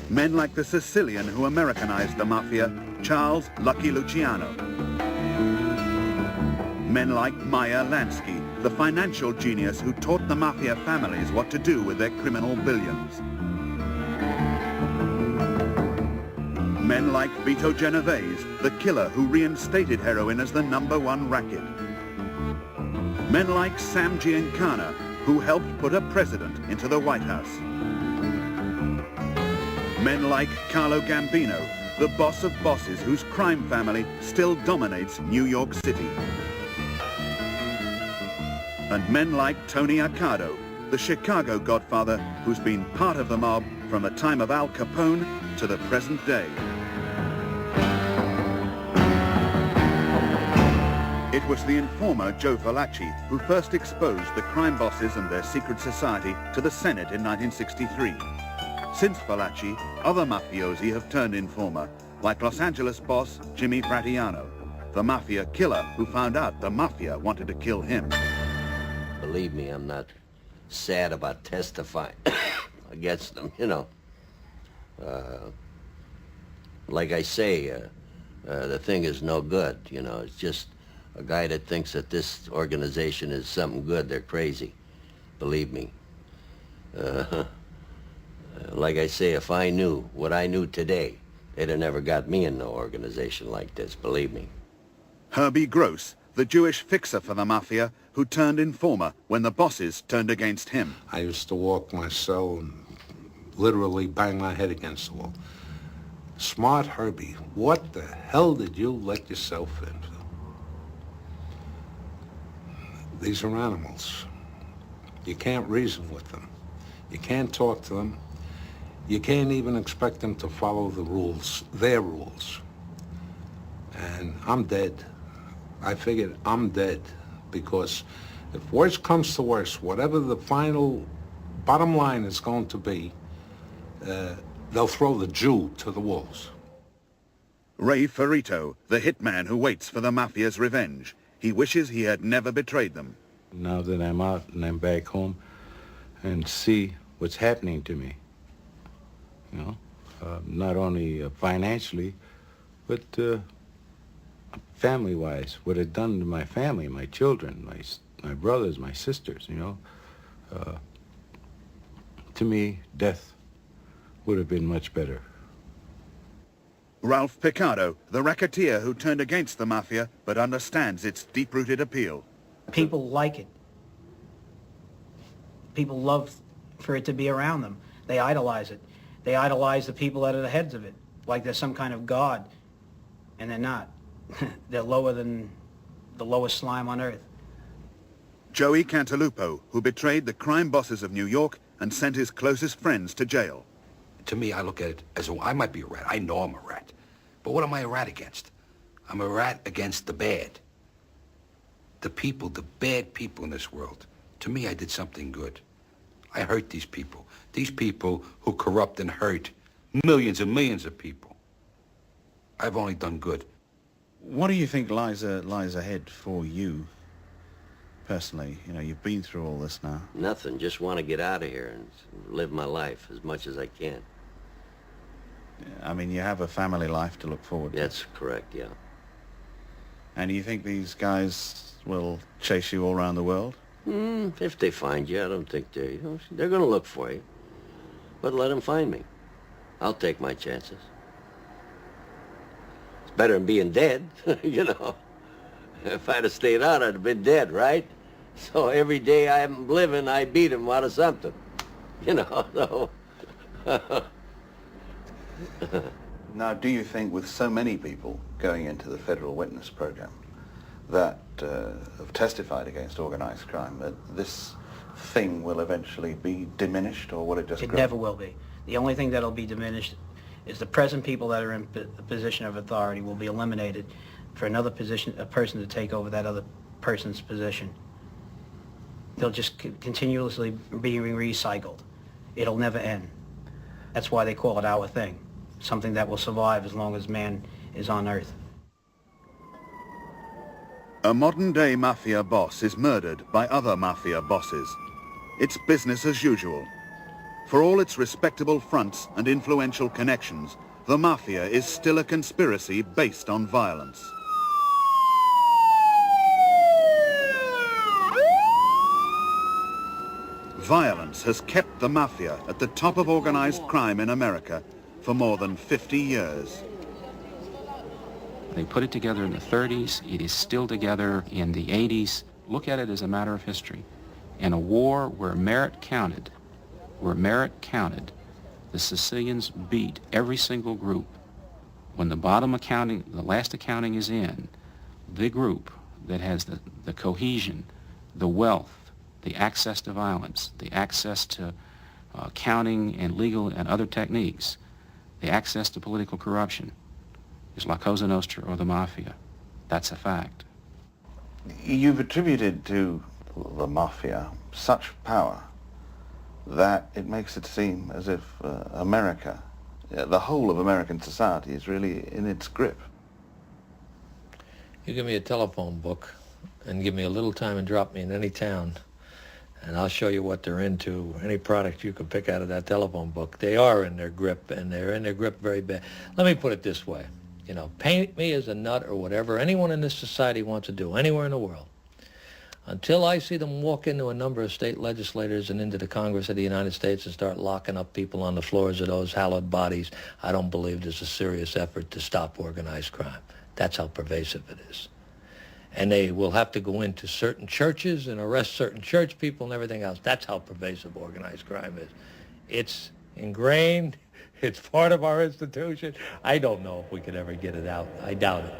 Men like the Sicilian who Americanized the Mafia, Charles Lucky Luciano. Men like Meyer Lansky, the financial genius who taught the Mafia families what to do with their criminal billions. Men like Vito Genovese, the killer who reinstated heroin as the #1 racket. Men like Sam Giancana, who helped put a president into the White House. Men like Carlo Gambino, the boss of bosses whose crime family still dominates New York City. And men like Tony Accardo, the Chicago godfather who's been part of the mob from the time of Al Capone to the present day. It was the informer Joe Valachi who first exposed the crime bosses and their secret society to the Senate in 1963. Since Valachi, other mafiosi have turned informer, like Los Angeles boss Jimmy Fratiano, the Mafia killer who found out the Mafia wanted to kill him. Believe me, I'm not sad about testifying against them, you know. Like I say, the thing is no good, you know. It's just a guy that thinks that this organization is something good. They're crazy. Believe me. Like I say, if I knew what I knew today, they'd have never got me in no organization like this, believe me. Herbie Gross, the Jewish fixer for the Mafia, who turned informer when the bosses turned against him. I used to walk my cell and literally bang my head against the wall. Smart Herbie, what the hell did you let yourself into? These are animals. You can't reason with them. You can't talk to them. You can't even expect them to follow the rules, their rules. And I'm dead. I figured I'm dead because if worse comes to worse, whatever the final bottom line is going to be, they'll throw the Jew to the wolves. Ray Ferrito, the hitman who waits for the Mafia's revenge. He wishes he had never betrayed them. Now that I'm out and I'm back home and see what's happening to me, you know, not only financially, but family-wise, what it done to my family, my children, my brothers, my sisters, you know. To me, death would have been much better. Ralph Picardo, the racketeer who turned against the Mafia but understands its deep-rooted appeal. People like it. People love for it to be around them. They idolize it. They idolize the people that are the heads of it, like they're some kind of god, and they're not. They're lower than the lowest slime on earth. Joey Cantalupo, who betrayed the crime bosses of New York and sent his closest friends to jail. To me, I look at it as I might be a rat. I know I'm a rat. But what am I a rat against? I'm a rat against the bad. The people, the bad people in this world. To me, I did something good. I hurt these people. These people who corrupt and hurt millions and millions of people. I've only done good. What do you think lies ahead for you personally? You know, you've been through all this now. Nothing, just want to get out of here and live my life as much as I can. I mean, you have a family life to look forward to. That's correct, yeah. And you think these guys will chase you all around the world? If they find you, I don't think they're going to look for you. But let them find me. I'll take my chances. It's better than being dead, you know. If I'd have stayed out, I'd have been dead, right? So every day I'm living, I beat them out of something, you know, so. Now, do you think with so many people going into the federal witness program that have testified against organized crime, that this thing will eventually be diminished, or will it just grow? It never will be. The only thing that'll be diminished is the present people that are in a position of authority will be eliminated for another person to take over that other person's position. They'll just continuously be recycled. It'll never end. That's why they call it our thing, something that will survive as long as man is on Earth. A modern-day Mafia boss is murdered by other Mafia bosses. It's business as usual. For all its respectable fronts and influential connections, the Mafia is still a conspiracy based on violence. Violence has kept the Mafia at the top of organized crime in America for more than 50 years. They put it together in the 30s. It is still together in the 80s. Look at it as a matter of history. In a war where merit counted, the Sicilians beat every single group. When the last accounting is in, the group that has the cohesion, the wealth, the access to violence, the access to counting and legal and other techniques, the access to political corruption, is La Cosa Nostra or the Mafia. That's a fact. You've attributed to the Mafia such power that it makes it seem as if America, the whole of American society, is really in its grip. You give me a telephone book and give me a little time and drop me in any town, and I'll show you what they're into. Any product you could pick out of that telephone book, they are in their grip, and they're in their grip very bad. Let me put it this way. You know, paint me as a nut or whatever anyone in this society wants to do, anywhere in the world. Until I see them walk into a number of state legislators and into the Congress of the United States and start locking up people on the floors of those hallowed bodies, I don't believe there's a serious effort to stop organized crime. That's how pervasive it is. And they will have to go into certain churches and arrest certain church people and everything else. That's how pervasive organized crime is. It's ingrained. It's part of our institution. I don't know if we could ever get it out. I doubt it.